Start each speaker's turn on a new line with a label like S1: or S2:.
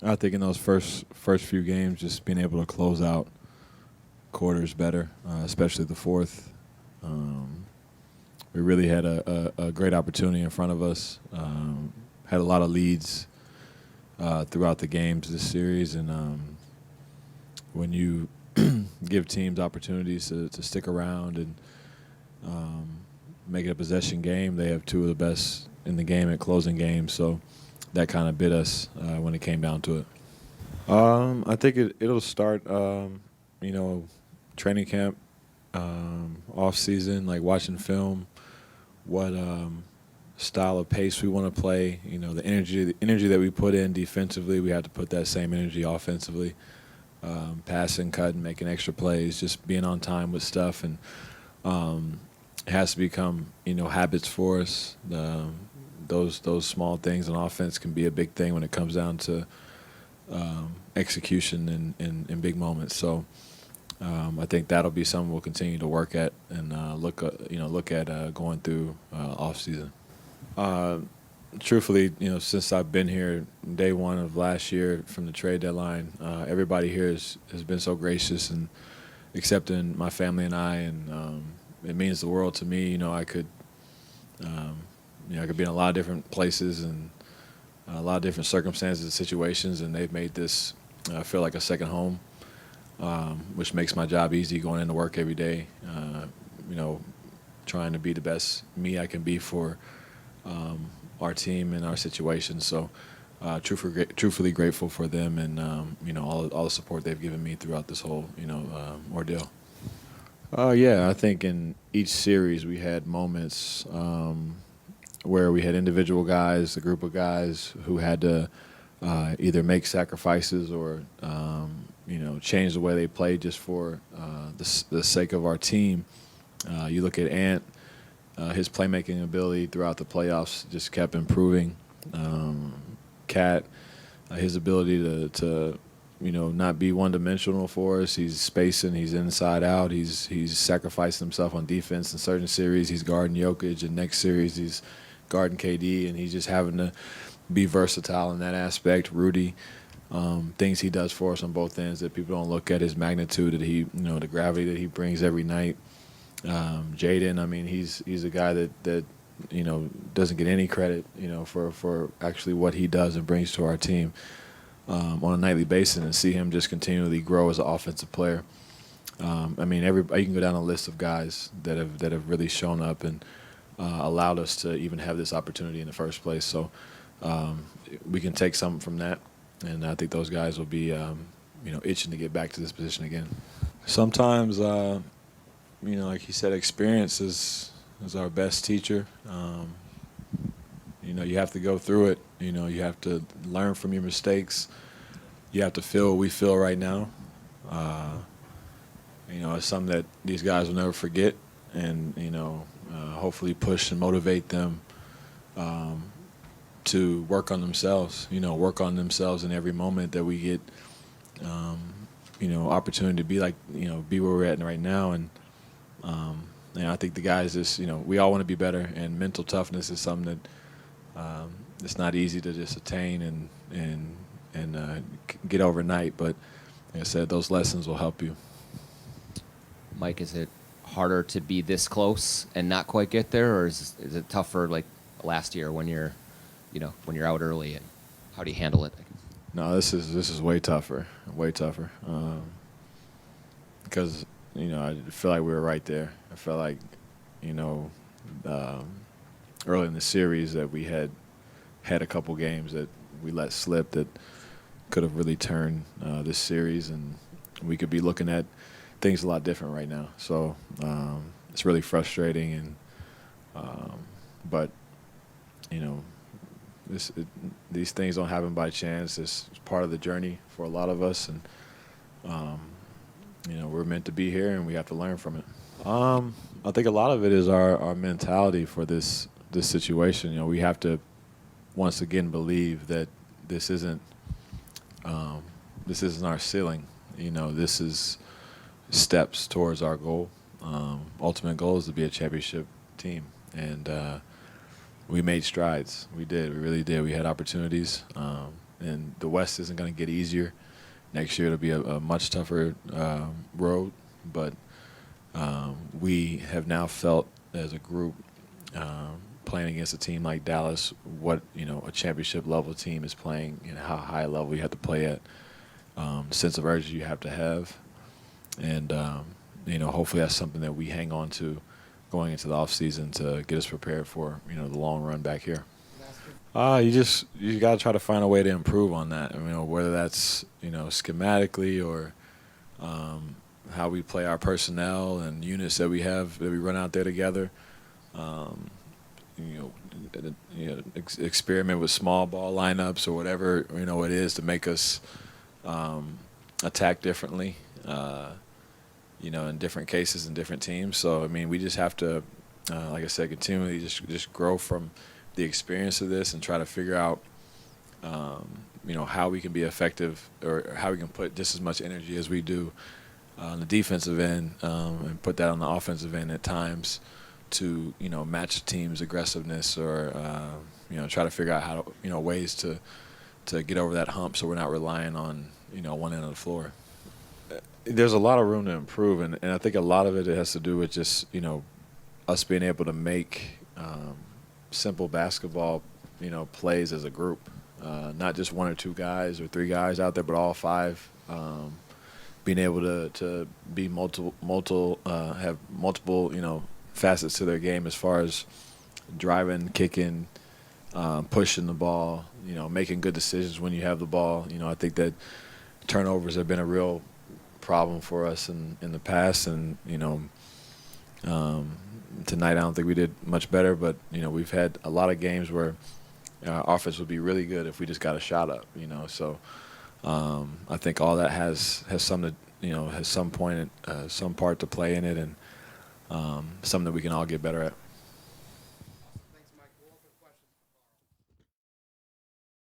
S1: I think in those first few games, just being able to close out quarters better, especially the fourth. We really had a great opportunity in front of us. Had a lot of leads throughout the games this series, and when you give teams opportunities to stick around and make it a possession game, they have two of the best in the game at closing games. So that kind of bit us when it came down to it. I think it'll start, training camp, off season, like watching film, what style of pace we want to play. The energy that we put in defensively, we have to put that same energy offensively. Passing, cutting, making extra plays, just being on time with stuff, and it has to become habits for us. Those small things in offense can be a big thing when it comes down to execution in big moments. So I think that'll be something we'll continue to work at and look at going through off season. Truthfully, since I've been here, day one of last year from the trade deadline, everybody here has been so gracious and accepting my family and I, and it means the world to me. I could be in a lot of different places and a lot of different circumstances and situations, and they've made this feel like a second home, which makes my job easy going into work every day. Trying to be the best me I can be for our team and our situation. So truthfully grateful for them and all the support they've given me throughout this whole ordeal. I think in each series we had moments where we had individual guys, a group of guys who had to either make sacrifices or change the way they played just for the sake of our team. You look at Ant. His playmaking ability throughout the playoffs just kept improving. Cat, his ability to not be one-dimensional for us. He's spacing. He's inside out. He's sacrificed himself on defense in certain series. He's guarding Jokic, and next series he's guarding KD, and he's just having to be versatile in that aspect. Rudy, things he does for us on both ends that people don't look at, his magnitude that he, the gravity that he brings every night. Jaden, he's a guy that doesn't get any credit, for actually what he does and brings to our team on a nightly basis, and see him just continually grow as an offensive player. You can go down a list of guys that have really shown up and allowed us to even have this opportunity in the first place. So we can take something from that, and I think those guys will be itching to get back to this position again. Sometimes. Like he said, experience is our best teacher. You have to go through it. You have to learn from your mistakes. You have to feel what we feel right now. It's something that these guys will never forget, and hopefully push and motivate them to work on themselves. Work on themselves in every moment that we get. Opportunity to be where we're at right now, and. I think the guys just, we all want to be better, and mental toughness is something that it's not easy to just attain and get overnight. But like I said, those lessons will help you.
S2: Mike, is it harder to be this close and not quite get there, or is it tougher like last year when you're out early, and how do you handle it?
S1: No, this is way tougher, because. I feel like we were right there. I felt like, early in the series that we had a couple games that we let slip that could have really turned this series, and we could be looking at things a lot different right now. So it's really frustrating, but these things don't happen by chance. It's part of the journey for a lot of us, and. We're meant to be here, and we have to learn from it. I think a lot of it is our mentality for this situation. We have to once again believe that this isn't our ceiling. This is steps towards our goal. Ultimate goal is to be a championship team, and we made strides. We did. We really did. We had opportunities. and the West isn't going to get easier. Next year it'll be a much tougher road, but we have now felt as a group playing against a team like Dallas what a championship level team is playing and how high a level you have to play at, sense of urgency you have to have, and hopefully that's something that we hang on to going into the off season to get us prepared for the long run back here. You got to try to find a way to improve on that. Whether that's schematically or how we play our personnel and units that we have that we run out there together. Experiment with small ball lineups or whatever it is to make us attack differently. In different cases and different teams. So we just have to, like I said, continually just grow from the experience of this and try to figure out, how we can be effective or how we can put just as much energy as we do on the defensive end and put that on the offensive end at times to match the team's aggressiveness or try to figure out how to, ways to get over that hump so we're not relying on one end of the floor. There's a lot of room to improve, and I think a lot of it has to do with just us being able to make simple basketball plays as a group, not just one or two guys or three guys out there, but all five, being able to be have multiple facets to their game as far as driving, kicking, pushing the ball, making good decisions when you have the ball. I think that turnovers have been a real problem for us in the past, and tonight I don't think we did much better, but we've had a lot of games where our offense would be really good if we just got a shot up, so I think all that has some part to play in it, and something that we can all get better at.